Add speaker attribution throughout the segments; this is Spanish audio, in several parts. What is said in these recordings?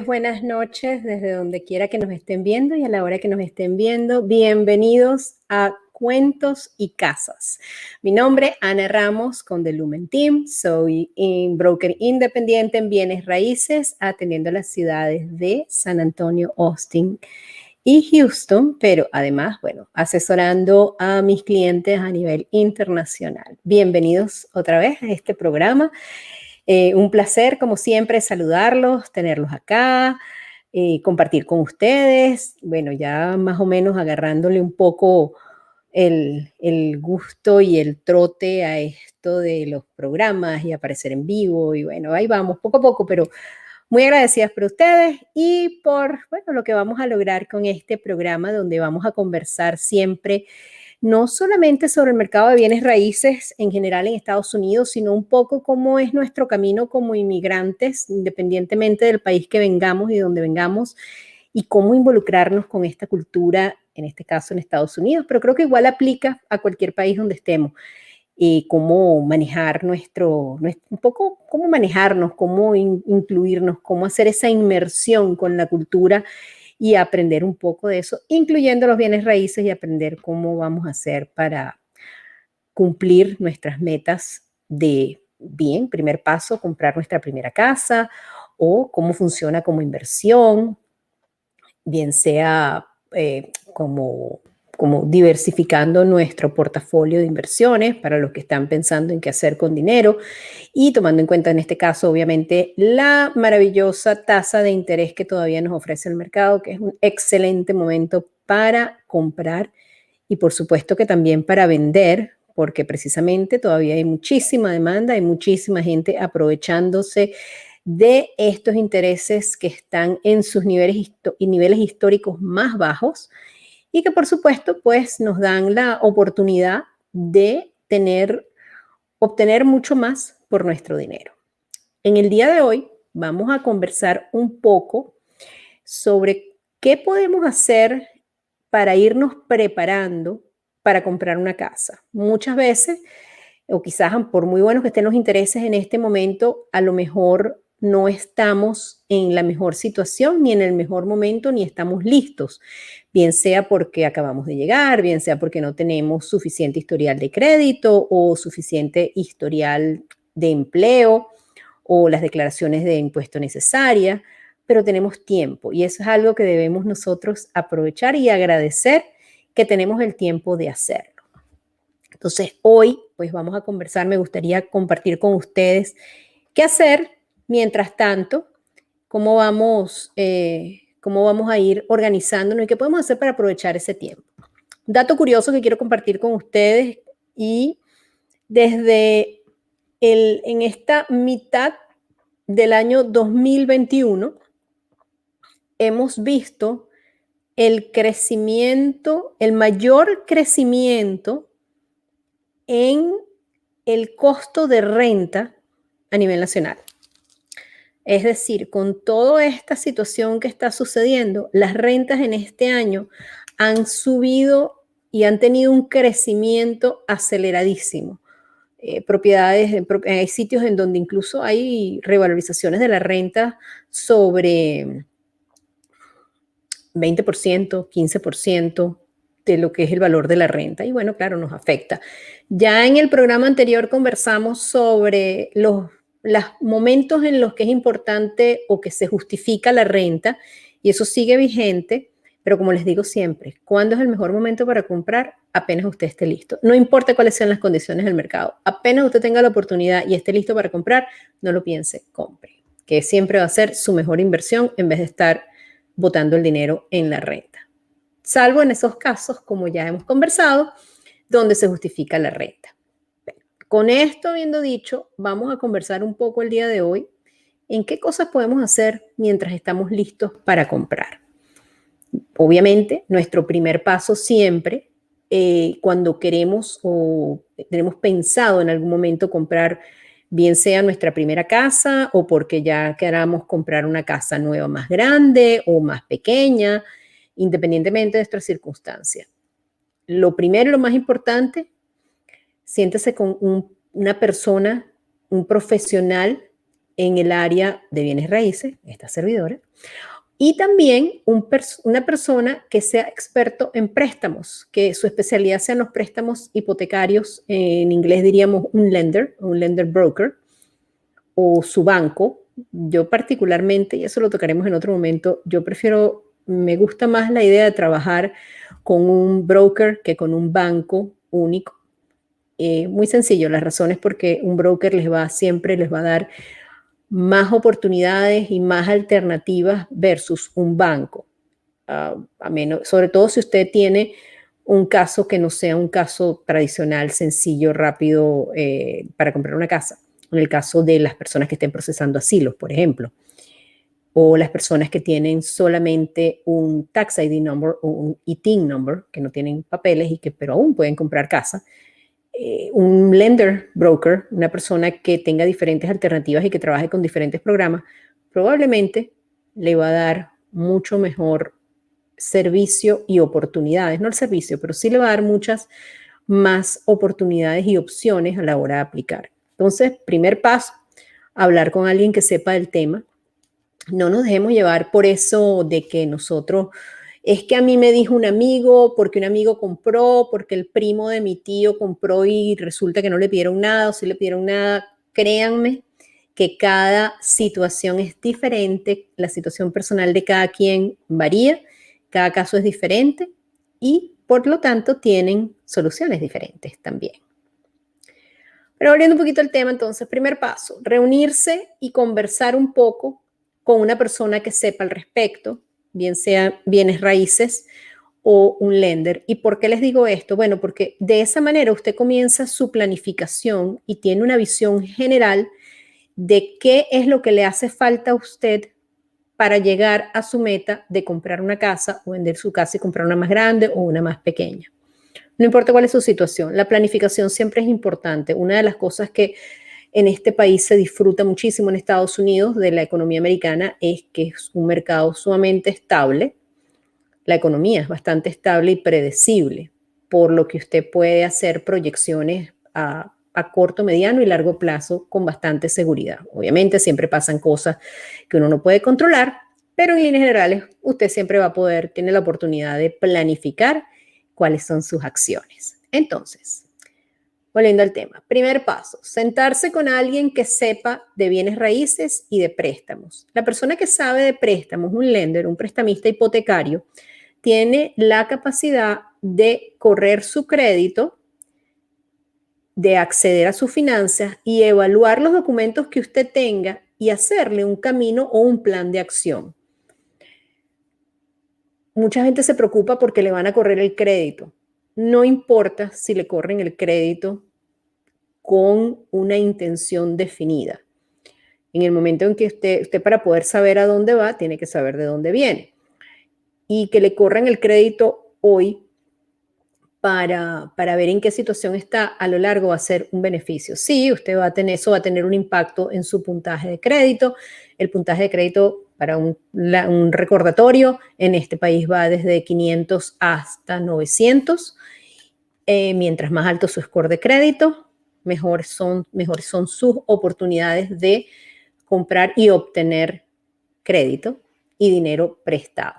Speaker 1: Buenas noches desde donde quiera que nos estén viendo y a la hora que nos estén viendo. Bienvenidos a Cuentos y Casas. Mi nombre es Ana Ramos con The Lumen Team. Soy broker independiente en bienes raíces, atendiendo a las ciudades de San Antonio, Austin y Houston, pero además, bueno, asesorando a mis clientes a nivel internacional. Bienvenidos otra vez a este programa. Un placer, como siempre, saludarlos, tenerlos acá, compartir con ustedes. Bueno, ya más o menos agarrándole un poco el gusto y el trote a esto de los programas y aparecer en vivo. Y bueno, ahí vamos, poco a poco, pero muy agradecidas por ustedes y por, bueno, lo que vamos a lograr con este programa donde vamos a conversar siempre no solamente sobre el mercado de bienes raíces en general en Estados Unidos, sino un poco cómo es nuestro camino como inmigrantes, independientemente del país que vengamos y donde vengamos, y cómo involucrarnos con esta cultura, en este caso en Estados Unidos, pero creo que igual aplica a cualquier país donde estemos. Cómo manejar un poco cómo manejarnos, cómo incluirnos, cómo hacer esa inmersión con la cultura y aprender un poco de eso, incluyendo los bienes raíces y aprender cómo vamos a hacer para cumplir nuestras metas de bien, primer paso, comprar nuestra primera casa o cómo funciona como inversión, bien sea como diversificando nuestro portafolio de inversiones para los que están pensando en qué hacer con dinero y tomando en cuenta en este caso obviamente la maravillosa tasa de interés que todavía nos ofrece el mercado, que es un excelente momento para comprar y por supuesto que también para vender, porque precisamente todavía hay muchísima demanda, hay muchísima gente aprovechándose de estos intereses que están en sus niveles históricos más bajos y que por supuesto pues nos dan la oportunidad de obtener mucho más por nuestro dinero. En el día de hoy vamos a conversar un poco sobre qué podemos hacer para irnos preparando para comprar una casa. Muchas veces, o quizás por muy buenos que estén los intereses en este momento, a lo mejor no estamos en la mejor situación, ni en el mejor momento, ni estamos listos, bien sea porque acabamos de llegar, bien sea porque no tenemos suficiente historial de crédito o suficiente historial de empleo o las declaraciones de impuesto necesarias, pero tenemos tiempo y eso es algo que debemos nosotros aprovechar y agradecer que tenemos el tiempo de hacerlo. Entonces, hoy pues vamos a conversar, me gustaría compartir con ustedes qué hacer mientras tanto, cómo vamos a ir organizándonos y qué podemos hacer para aprovechar ese tiempo. Un dato curioso que quiero compartir con ustedes y desde en esta mitad del año 2021 hemos visto el crecimiento, el mayor crecimiento en el costo de renta a nivel nacional. Es decir, con toda esta situación que está sucediendo, las rentas en este año han subido y han tenido un crecimiento aceleradísimo. Hay sitios en donde incluso hay revalorizaciones de la renta sobre 20%, 15% de lo que es el valor de la renta. Y bueno, claro, nos afecta. Ya en el programa anterior conversamos sobre los momentos en los que es importante o que se justifica la renta y eso sigue vigente, pero como les digo siempre, ¿cuándo es el mejor momento para comprar? Apenas usted esté listo. No importa cuáles sean las condiciones del mercado. Apenas usted tenga la oportunidad y esté listo para comprar, no lo piense, compre, que siempre va a ser su mejor inversión en vez de estar botando el dinero en la renta. Salvo en esos casos, como ya hemos conversado, donde se justifica la renta. Con esto habiendo dicho, vamos a conversar un poco el día de hoy en qué cosas podemos hacer mientras estamos listos para comprar. Obviamente, nuestro primer paso siempre, cuando queremos o tenemos pensado en algún momento comprar, bien sea nuestra primera casa o porque ya queramos comprar una casa nueva más grande o más pequeña, independientemente de nuestras circunstancias. Lo primero y lo más importante, siéntese con una persona, un profesional en el área de bienes raíces, esta servidora, y también una persona que sea experto en préstamos, que su especialidad sean los préstamos hipotecarios, en inglés diríamos un lender broker, o su banco. Yo particularmente, y eso lo tocaremos en otro momento, me gusta más la idea de trabajar con un broker que con un banco único. Muy sencillo, la razón es porque un broker siempre les va a dar más oportunidades y más alternativas versus un banco. Sobre todo si usted tiene un caso que no sea un caso tradicional, sencillo, rápido para comprar una casa. En el caso de las personas que estén procesando asilos, por ejemplo, o las personas que tienen solamente un Tax ID number o un ITIN number, que no tienen papeles pero aún pueden comprar casa. Un lender broker, una persona que tenga diferentes alternativas y que trabaje con diferentes programas, probablemente le va a dar mucho mejor servicio y oportunidades, no el servicio, pero sí le va a dar muchas más oportunidades y opciones a la hora de aplicar. Entonces, primer paso, hablar con alguien que sepa del tema. No nos dejemos llevar por eso de que nosotros, es que a mí me dijo un amigo, porque un amigo compró, porque el primo de mi tío compró y resulta que no le pidieron nada o sí le pidieron nada. Créanme que cada situación es diferente, la situación personal de cada quien varía, cada caso es diferente y por lo tanto tienen soluciones diferentes también. Pero volviendo un poquito al tema, entonces, primer paso, reunirse y conversar un poco con una persona que sepa al respecto, bien sea bienes raíces o un lender. ¿Y por qué les digo esto? Bueno, porque de esa manera usted comienza su planificación y tiene una visión general de qué es lo que le hace falta a usted para llegar a su meta de comprar una casa o vender su casa y comprar una más grande o una más pequeña. No importa cuál es su situación, la planificación siempre es importante. Una de las cosas que en este país se disfruta muchísimo en Estados Unidos de la economía americana es que es un mercado sumamente estable. La economía es bastante estable y predecible, por lo que usted puede hacer proyecciones a corto, mediano y largo plazo con bastante seguridad. Obviamente siempre pasan cosas que uno no puede controlar, pero en líneas generales usted siempre va a poder, tiene la oportunidad de planificar cuáles son sus acciones. Entonces, volviendo al tema, primer paso, sentarse con alguien que sepa de bienes raíces y de préstamos. La persona que sabe de préstamos, un lender, un prestamista hipotecario, tiene la capacidad de correr su crédito, de acceder a sus finanzas y evaluar los documentos que usted tenga y hacerle un camino o un plan de acción. Mucha gente se preocupa porque le van a correr el crédito. No importa si le corren el crédito con una intención definida. En el momento en que usted para poder saber a dónde va, tiene que saber de dónde viene. Y que le corran el crédito hoy para ver en qué situación está a lo largo va a ser un beneficio. Sí, eso va a tener un impacto en su puntaje de crédito. El puntaje de crédito, para un recordatorio, en este país va desde 500 hasta 900. Mientras más alto su score de crédito, mejor son sus oportunidades de comprar y obtener crédito y dinero prestado.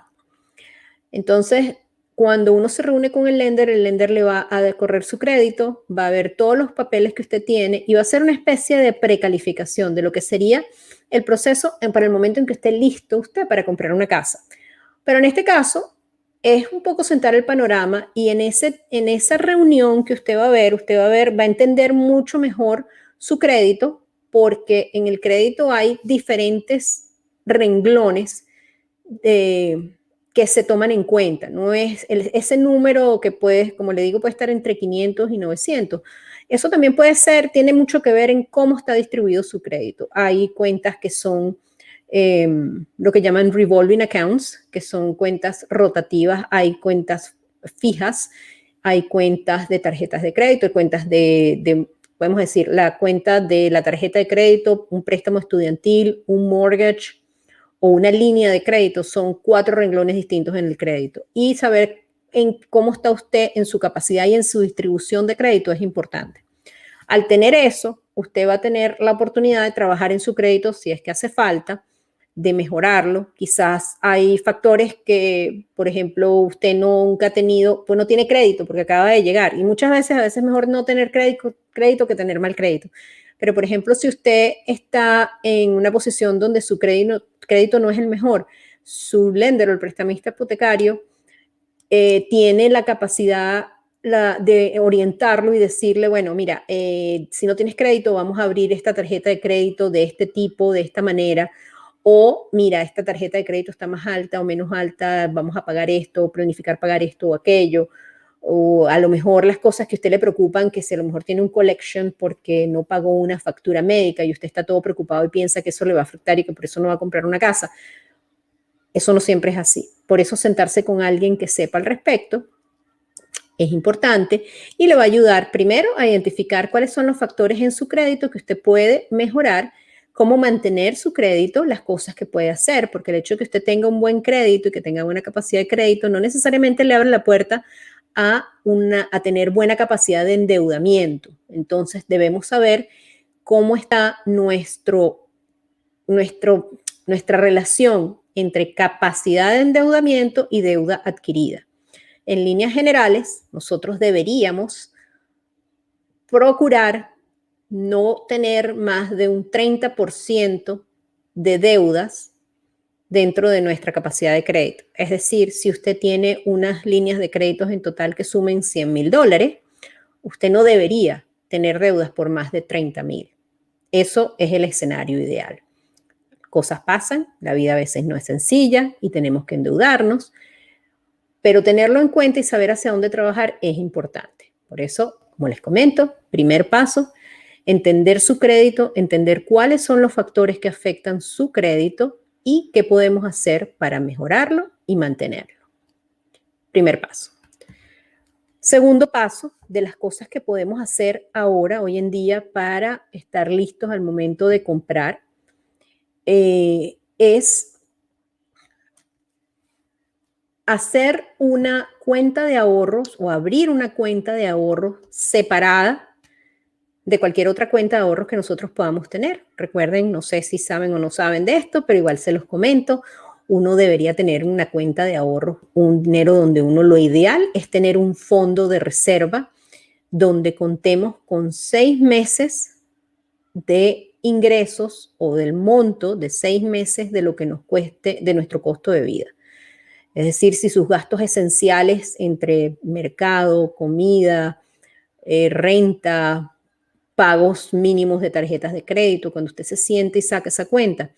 Speaker 1: Entonces, cuando uno se reúne con el lender le va a correr su crédito, va a ver todos los papeles que usted tiene y va a hacer una especie de precalificación de lo que sería el proceso para el momento en que esté listo usted para comprar una casa. Pero en este caso, es un poco sentar el panorama y en esa reunión que usted va a ver, va a entender mucho mejor su crédito, porque en el crédito hay diferentes renglones que se toman en cuenta. No es ese número que como le digo, puede estar entre 500 y 900. Eso también tiene mucho que ver en cómo está distribuido su crédito. Hay cuentas que son lo que llaman revolving accounts, que son cuentas rotativas, hay cuentas fijas, hay cuentas de tarjetas de crédito, hay cuentas podemos decir, la cuenta de la tarjeta de crédito, un préstamo estudiantil, un mortgage o una línea de crédito, son 4 renglones distintos en el crédito. Y saber cómo está usted en su capacidad y en su distribución de crédito es importante. Al tener eso, usted va a tener la oportunidad de trabajar en su crédito si es que hace falta, de mejorarlo. Quizás hay factores que, por ejemplo, usted nunca ha tenido, pues no tiene crédito porque acaba de llegar. Y muchas veces, a veces es mejor no tener crédito que tener mal crédito. Pero, por ejemplo, si usted está en una posición donde su crédito no es el mejor, su lender o el prestamista hipotecario tiene la capacidad de orientarlo y decirle, bueno, mira, si no tienes crédito, vamos a abrir esta tarjeta de crédito de este tipo, de esta manera. O mira, esta tarjeta de crédito está más alta o menos alta, vamos a pagar esto, planificar pagar esto o aquello. O a lo mejor las cosas que a usted le preocupan, que si a lo mejor tiene un collection porque no pagó una factura médica y usted está todo preocupado y piensa que eso le va a afectar y que por eso no va a comprar una casa. Eso no siempre es así. Por eso sentarse con alguien que sepa al respecto es importante y le va a ayudar primero a identificar cuáles son los factores en su crédito que usted puede mejorar, cómo mantener su crédito, las cosas que puede hacer, porque el hecho de que usted tenga un buen crédito y que tenga buena capacidad de crédito no necesariamente le abre la puerta a tener buena capacidad de endeudamiento. Entonces debemos saber cómo está nuestra relación entre capacidad de endeudamiento y deuda adquirida. En líneas generales, nosotros deberíamos procurar no tener más de un 30% de deudas dentro de nuestra capacidad de crédito. Es decir, si usted tiene unas líneas de créditos en total que sumen $100,000, usted no debería tener deudas por más de $30,000. Eso es el escenario ideal. Cosas pasan, la vida a veces no es sencilla y tenemos que endeudarnos, pero tenerlo en cuenta y saber hacia dónde trabajar es importante. Por eso, como les comento, primer paso, entender su crédito, entender cuáles son los factores que afectan su crédito y qué podemos hacer para mejorarlo y mantenerlo. Primer paso. Segundo paso, de las cosas que podemos hacer ahora, hoy en día, para estar listos al momento de comprar, es hacer una cuenta de ahorros o abrir una cuenta de ahorros separada de cualquier otra cuenta de ahorros que nosotros podamos tener. Recuerden, no sé si saben o no saben de esto, pero igual se los comento. Uno debería tener una cuenta de ahorros, un dinero donde lo ideal es tener un fondo de reserva donde contemos con 6 meses de ingresos o del monto de 6 meses de lo que nos cueste de nuestro costo de vida. Es decir, si sus gastos esenciales entre mercado, comida, renta, pagos mínimos de tarjetas de crédito, cuando usted se siente y saca esa cuenta,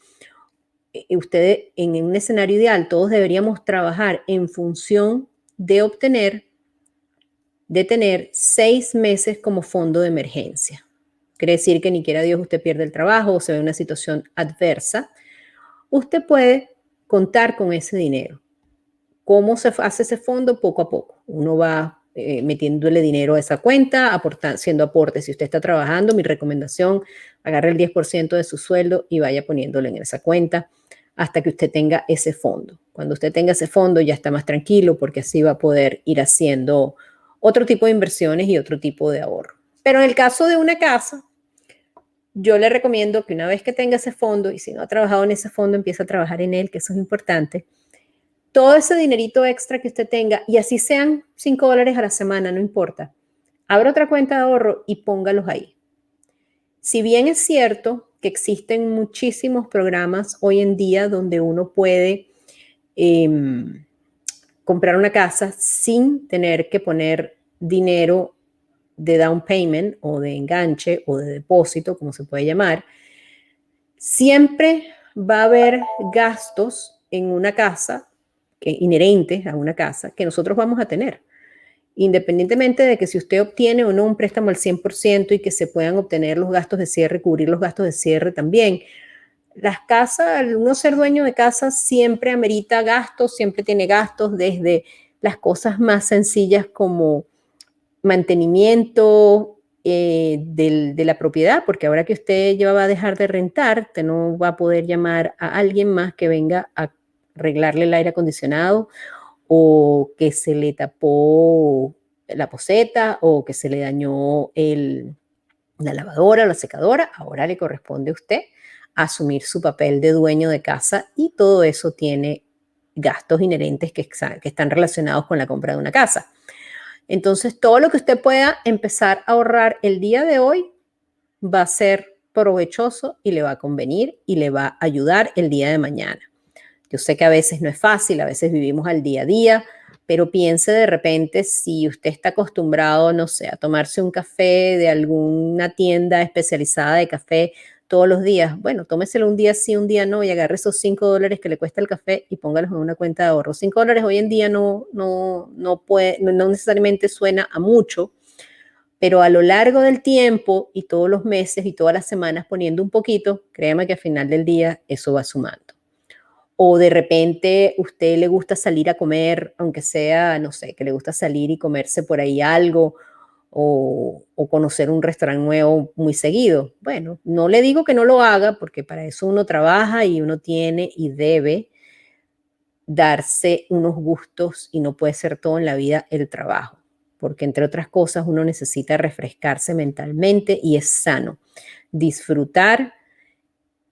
Speaker 1: usted en un escenario ideal, todos deberíamos trabajar en función de tener 6 meses como fondo de emergencia. Quiere decir que ni quiera Dios usted pierde el trabajo o se ve en una situación adversa. Usted puede contar con ese dinero. ¿Cómo se hace ese fondo? Poco a poco. Uno va metiéndole dinero a esa cuenta, haciendo aportes. Si usted está trabajando, mi recomendación, agarre el 10% de su sueldo y vaya poniéndolo en esa cuenta hasta que usted tenga ese fondo. Cuando usted tenga ese fondo ya está más tranquilo porque así va a poder ir haciendo otro tipo de inversiones y otro tipo de ahorro. Pero en el caso de una casa, yo le recomiendo que una vez que tenga ese fondo y si no ha trabajado en ese fondo, empiece a trabajar en él, que eso es importante. Todo ese dinerito extra que usted tenga, y así sean $5 a la semana, no importa, abra otra cuenta de ahorro y póngalos ahí. Si bien es cierto que existen muchísimos programas hoy en día donde uno puede comprar una casa sin tener que poner dinero de down payment o de enganche o de depósito, como se puede llamar, siempre va a haber gastos en una casa inherentes a una casa que nosotros vamos a tener, independientemente de que si usted obtiene o no un préstamo al 100% y que se puedan obtener los gastos de cierre, cubrir los gastos de cierre también. Las casas, uno ser dueño de casa siempre amerita gastos, siempre tiene gastos desde las cosas más sencillas como mantenimiento de la propiedad, porque ahora que usted ya va a dejar de rentar, usted no va a poder llamar a alguien más que venga a arreglarle el aire acondicionado o que se le tapó la poceta o que se le dañó la lavadora o la secadora, ahora le corresponde a usted asumir su papel de dueño de casa y todo eso tiene gastos inherentes que están relacionados con la compra de una casa. Entonces, todo lo que usted pueda empezar a ahorrar el día de hoy va a ser provechoso y le va a convenir y le va a ayudar el día de mañana. Yo sé que a veces no es fácil, a veces vivimos al día a día, pero piense de repente si usted está acostumbrado, no sé, a tomarse un café de alguna tienda especializada de café todos los días. Bueno, tómeselo un día sí, un día no y agarre esos $5 que le cuesta el café y póngalos en una cuenta de ahorro. $5 hoy en día no necesariamente suena a mucho, pero a lo largo del tiempo y todos los meses y todas las semanas poniendo un poquito, créame que al final del día eso va sumando. O de repente usted le gusta salir a comer, aunque sea, no sé, que le gusta salir y comerse por ahí algo o conocer un restaurante nuevo muy seguido. Bueno, no le digo que no lo haga porque para eso uno trabaja y uno tiene y debe darse unos gustos y no puede ser todo en la vida el trabajo, porque entre otras cosas uno necesita refrescarse mentalmente y es sano disfrutar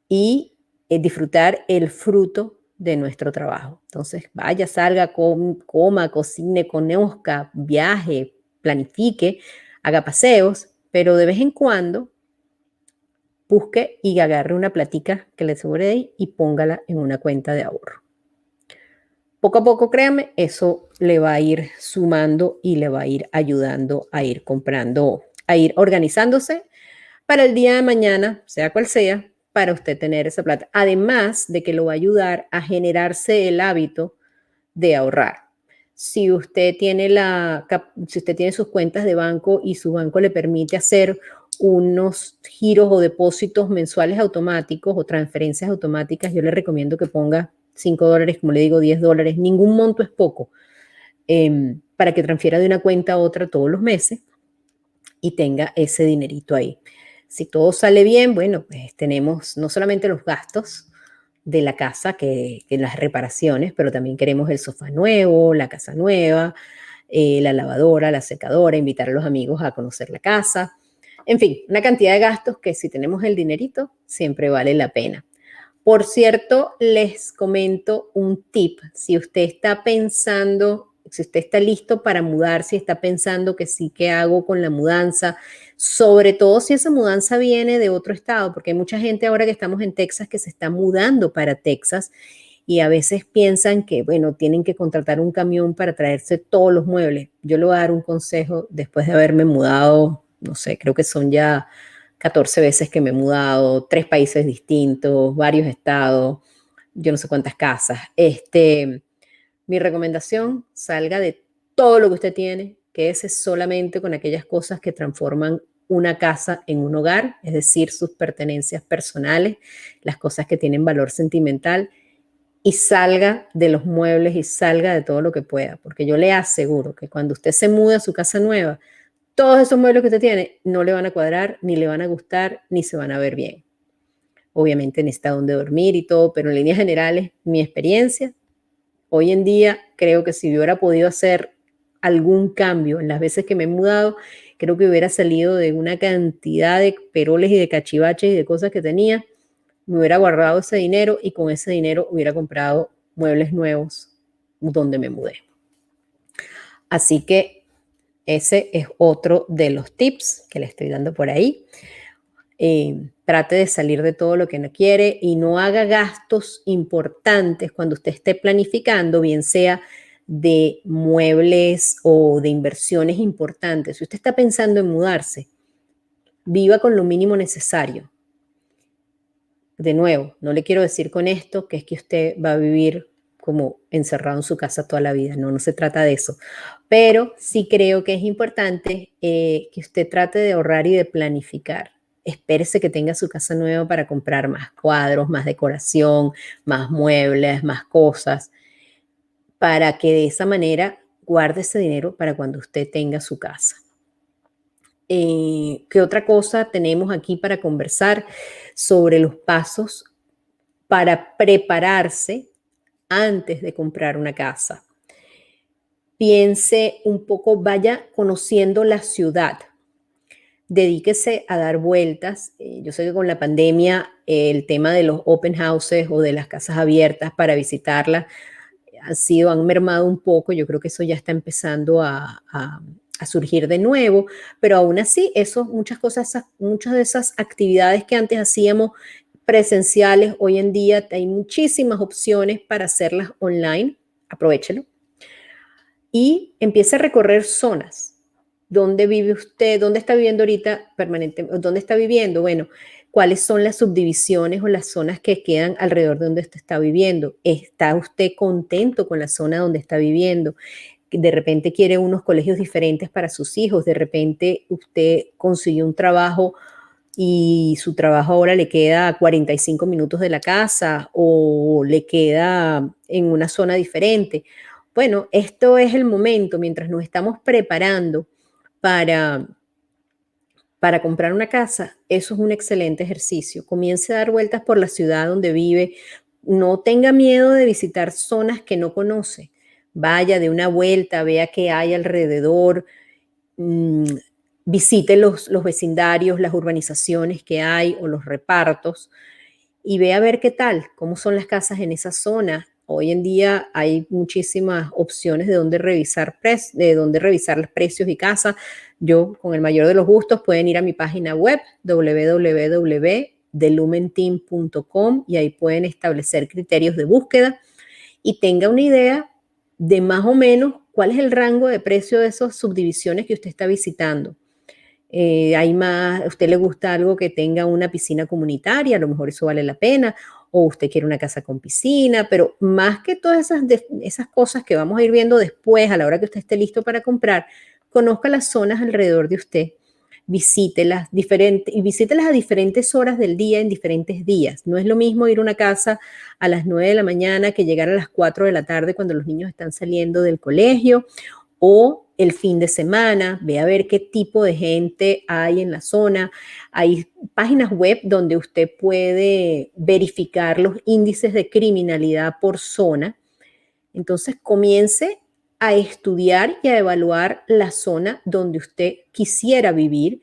Speaker 1: y disfrutar el fruto de nuestro trabajo. Entonces, vaya, salga, coma, cocine, conozca, viaje, planifique, haga paseos, pero de vez en cuando busque y agarre una platica que le sobre ahí y póngala en una cuenta de ahorro. Poco a poco, créame, eso le va a ir sumando y le va a ir ayudando a ir comprando, a ir organizándose para el día de mañana, sea cual sea, para usted tener esa plata. Además de que lo va a ayudar a generarse el hábito de ahorrar. Si usted tiene si usted tiene sus cuentas de banco y su banco le permite hacer unos giros o depósitos mensuales automáticos o transferencias automáticas, yo le recomiendo que ponga $5, como le digo, $10. Ningún monto es poco, para que transfiera de una cuenta a otra todos los meses y tenga ese dinerito ahí. Si todo sale bien, bueno, pues tenemos no solamente los gastos de la casa, que las reparaciones, pero también queremos el sofá nuevo, la casa nueva, la lavadora, la secadora, invitar a los amigos a conocer la casa. En fin, una cantidad de gastos que si tenemos el dinerito, siempre vale la pena. Por cierto, les comento un tip. Si usted está pensando, si usted está listo para mudar, si está pensando que sí, ¿qué hago con la mudanza? Sobre todo si esa mudanza viene de otro estado, porque hay mucha gente ahora que estamos en Texas que se está mudando para Texas y a veces piensan que, bueno, tienen que contratar un camión para traerse todos los muebles. Yo le voy a dar un consejo después de haberme mudado, no sé, creo que son ya 14 veces que me he mudado, 3 países distintos, varios estados, yo no sé cuántas casas. Mi recomendación, salga de todo lo que usted tiene, quédese solamente con aquellas cosas que transforman una casa en un hogar, es decir, sus pertenencias personales, las cosas que tienen valor sentimental, y salga de los muebles y salga de todo lo que pueda, porque yo le aseguro que cuando usted se mude a su casa nueva, todos esos muebles que usted tiene no le van a cuadrar, ni le van a gustar, ni se van a ver bien. Obviamente necesita donde dormir y todo, pero en líneas generales, mi experiencia, hoy en día creo que si yo hubiera podido hacer algún cambio en las veces que me he mudado, creo que hubiera salido de una cantidad de peroles y de cachivaches y de cosas que tenía, me hubiera guardado ese dinero y con ese dinero hubiera comprado muebles nuevos donde me mudé. Así que ese es otro de los tips que le estoy dando por ahí. Trate de salir de todo lo que no quiere y no haga gastos importantes cuando usted esté planificando, bien sea de muebles o de inversiones importantes. Si usted está pensando en mudarse, viva con lo mínimo necesario. De nuevo, no le quiero decir con esto que es que usted va a vivir como encerrado en su casa toda la vida. No, no se trata de eso. Pero sí creo que es importante que usted trate de ahorrar y de planificar. Espérese que tenga su casa nueva para comprar más cuadros, más decoración, más muebles, más cosas, para que de esa manera guarde ese dinero para cuando usted tenga su casa. ¿Qué otra cosa tenemos aquí para conversar sobre los pasos para prepararse antes de comprar una casa? Piense un poco, vaya conociendo la ciudad. dedíquese a dar vueltas. Yo sé que con la pandemia el tema de los open houses o de las casas abiertas para visitarlas han mermado un poco. Yo creo que eso ya está empezando a surgir de nuevo, pero aún así, muchas de esas actividades que antes hacíamos presenciales, hoy en día hay muchísimas opciones para hacerlas online. Aprovéchelo y empiece a recorrer zonas. ¿Dónde vive usted? ¿Dónde está viviendo ahorita permanentemente? ¿Dónde está viviendo? Bueno, ¿cuáles son las subdivisiones o las zonas que quedan alrededor de donde usted está viviendo? ¿Está usted contento con la zona donde está viviendo? De repente quiere unos colegios diferentes para sus hijos, de repente usted consiguió un trabajo y su trabajo ahora le queda a 45 minutos de la casa o le queda en una zona diferente. Bueno, esto es el momento, mientras nos estamos preparando para, para comprar una casa, eso es un excelente ejercicio. Comience a dar vueltas por la ciudad donde vive. No tenga miedo de visitar zonas que no conoce. Vaya de una vuelta, vea qué hay alrededor, mmm, visite los vecindarios, las urbanizaciones que hay o los repartos y ve a ver qué tal, cómo son las casas en esa zona. Hoy en día hay muchísimas opciones de dónde revisar los precios y casas. Yo, con el mayor de los gustos, pueden ir a mi página web www.delumenteam.com y ahí pueden establecer criterios de búsqueda y tenga una idea de más o menos cuál es el rango de precio de esas subdivisiones que usted está visitando. A usted le gusta algo que tenga una piscina comunitaria, a lo mejor eso vale la pena, o usted quiere una casa con piscina, pero más que todas esas cosas que vamos a ir viendo después, a la hora que usted esté listo para comprar, conozca las zonas alrededor de usted, y visítelas a diferentes horas del día en diferentes días. No es lo mismo ir a una casa a las 9 de la mañana que llegar a las 4 de la tarde cuando los niños están saliendo del colegio, o el fin de semana, ve a ver qué tipo de gente hay en la zona. Hay páginas web donde usted puede verificar los índices de criminalidad por zona. Entonces comience a estudiar y a evaluar la zona donde usted quisiera vivir.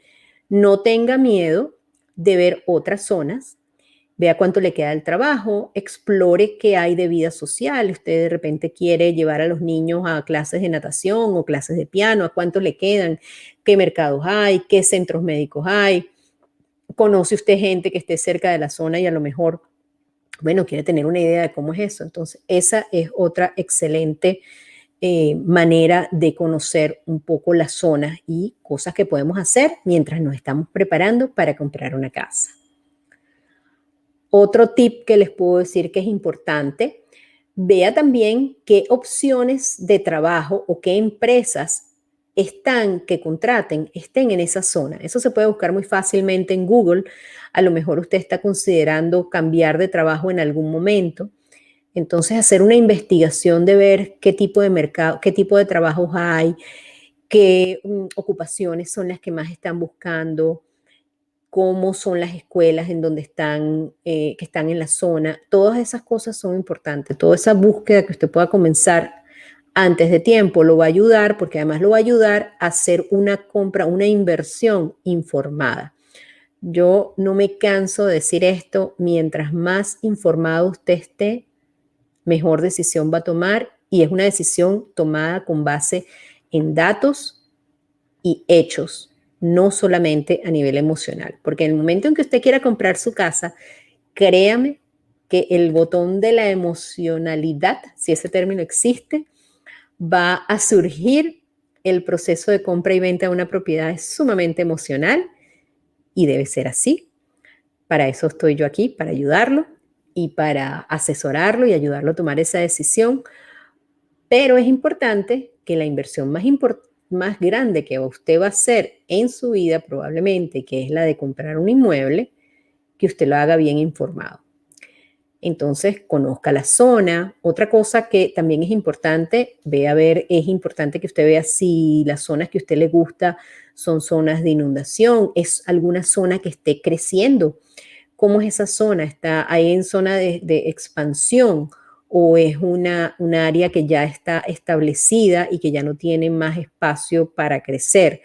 Speaker 1: No tenga miedo de ver otras zonas. Vea cuánto le queda el trabajo, explore qué hay de vida social. Usted de repente quiere llevar a los niños a clases de natación o clases de piano, a cuánto le quedan, qué mercados hay, qué centros médicos hay. Conoce usted gente que esté cerca de la zona y a lo mejor, bueno, quiere tener una idea de cómo es eso. Entonces, esa es otra excelente manera de conocer un poco las zonas y cosas que podemos hacer mientras nos estamos preparando para comprar una casa. Otro tip que les puedo decir que es importante, vea también qué opciones de trabajo o qué empresas estén en esa zona. Eso se puede buscar muy fácilmente en Google. A lo mejor usted está considerando cambiar de trabajo en algún momento. Entonces, hacer una investigación de ver qué tipo de mercado, qué tipo de trabajos hay, qué ocupaciones son las que más están buscando, cómo son las escuelas en donde están, que están en la zona. Todas esas cosas son importantes. Toda esa búsqueda que usted pueda comenzar antes de tiempo lo va a ayudar, porque además lo va a ayudar a hacer una compra, una inversión informada. Yo no me canso de decir esto, mientras más informado usted esté, mejor decisión va a tomar, y es una decisión tomada con base en datos y hechos, no solamente a nivel emocional, porque en el momento en que usted quiera comprar su casa, créame que el botón de la emocionalidad, si ese término existe, va a surgir. El proceso de compra y venta de una propiedad es sumamente emocional y debe ser así. Para eso estoy yo aquí, para ayudarlo y para asesorarlo y ayudarlo a tomar esa decisión. Pero es importante que la inversión más grande que usted va a hacer en su vida probablemente, que es la de comprar un inmueble, que usted lo haga bien informado. Entonces, conozca la zona. Otra cosa que también es importante, es importante que usted vea si las zonas que a usted le gusta son zonas de inundación, es alguna zona que esté creciendo. ¿Cómo es esa zona? ¿Está ahí en zona de expansión o es un área que ya está establecida y que ya no tiene más espacio para crecer?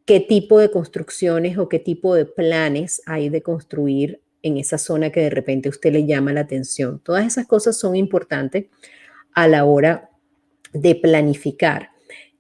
Speaker 1: qué tipo de construcciones o qué tipo de planes hay de construir en esa zona que de repente a usted le llama la atención. Todas esas cosas son importantes a la hora de planificar.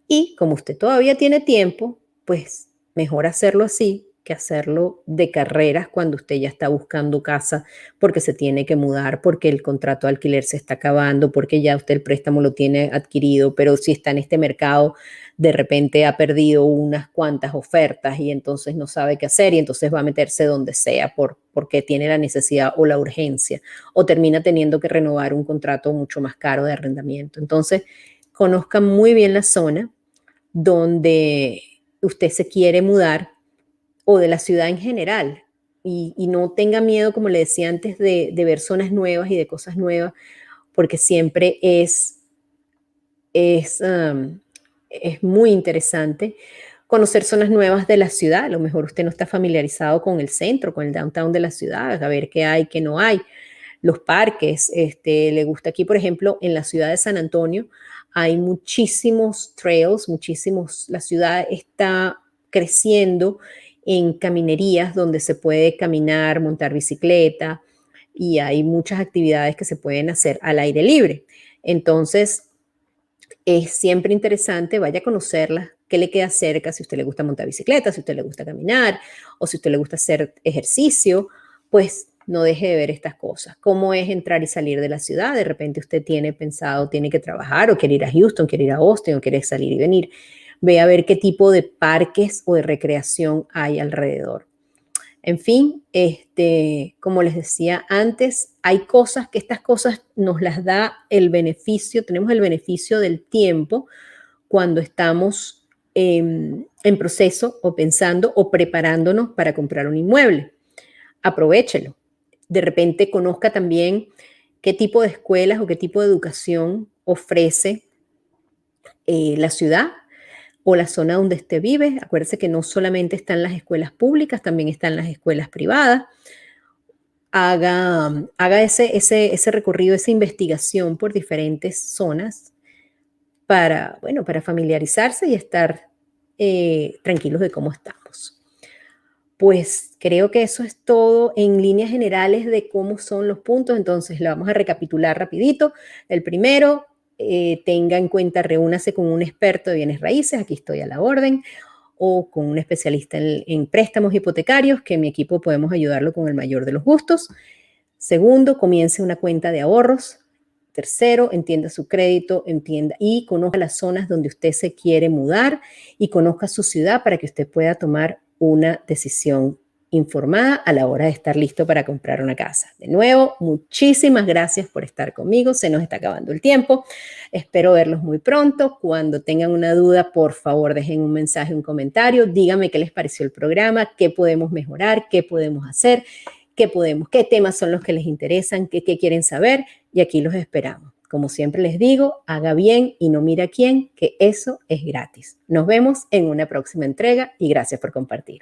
Speaker 1: Y como usted todavía tiene tiempo, pues mejor hacerlo así que hacerlo de carreras cuando usted ya está buscando casa porque se tiene que mudar, porque el contrato de alquiler se está acabando, porque ya usted el préstamo lo tiene adquirido, pero si está en este mercado, de repente ha perdido unas cuantas ofertas y entonces no sabe qué hacer y entonces va a meterse donde sea porque tiene la necesidad o la urgencia o termina teniendo que renovar un contrato mucho más caro de arrendamiento. Entonces, conozca muy bien la zona donde usted se quiere mudar o de la ciudad en general y no tenga miedo, como le decía antes, de ver zonas nuevas y de cosas nuevas, porque siempre es muy interesante conocer zonas nuevas de la ciudad. A lo mejor usted no está familiarizado con el centro, con el downtown de la ciudad, a ver qué hay, qué no hay. Los parques, le gusta aquí, por ejemplo, en la ciudad de San Antonio, hay muchísimos trails, muchísimos, la ciudad está creciendo en caminerías donde se puede caminar, montar bicicleta y hay muchas actividades que se pueden hacer al aire libre. Entonces, es siempre interesante, vaya a conocerlas, qué le queda cerca, si a usted le gusta montar bicicleta, si a usted le gusta caminar o si a usted le gusta hacer ejercicio, pues no deje de ver estas cosas. ¿Cómo es entrar y salir de la ciudad? De repente usted tiene pensado, tiene que trabajar o quiere ir a Houston, quiere ir a Austin o quiere salir y venir. Ve a ver qué tipo de parques o de recreación hay alrededor. En fin, como les decía antes, hay cosas que estas cosas nos las da el beneficio, tenemos el beneficio del tiempo cuando estamos en proceso o pensando o preparándonos para comprar un inmueble. Aprovéchelo. De repente conozca también qué tipo de escuelas o qué tipo de educación ofrece la ciudad o la zona donde usted vive. Acuérdese que no solamente están las escuelas públicas, también están las escuelas privadas. Haga ese recorrido, esa investigación por diferentes zonas para, bueno, para familiarizarse y estar tranquilos de cómo estamos. Pues creo que eso es todo en líneas generales de cómo son los puntos. Entonces, lo vamos a recapitular rapidito. El primero, tenga en cuenta, reúnase con un experto de bienes raíces, aquí estoy a la orden, o con un especialista en préstamos hipotecarios, que en mi equipo podemos ayudarlo con el mayor de los gustos. Segundo, comience una cuenta de ahorros. Tercero, entienda su crédito, entienda y conozca las zonas donde usted se quiere mudar y conozca su ciudad para que usted pueda tomar una decisión informada a la hora de estar listo para comprar una casa. De nuevo, muchísimas gracias por estar conmigo. Se nos está acabando el tiempo. Espero verlos muy pronto. Cuando tengan una duda, por favor, dejen un mensaje, un comentario. Díganme qué les pareció el programa, qué podemos mejorar, qué podemos hacer, qué temas son los que les interesan, qué quieren saber, y aquí los esperamos. Como siempre les digo, haga bien y no mira a quién, que eso es gratis. Nos vemos en una próxima entrega y gracias por compartir.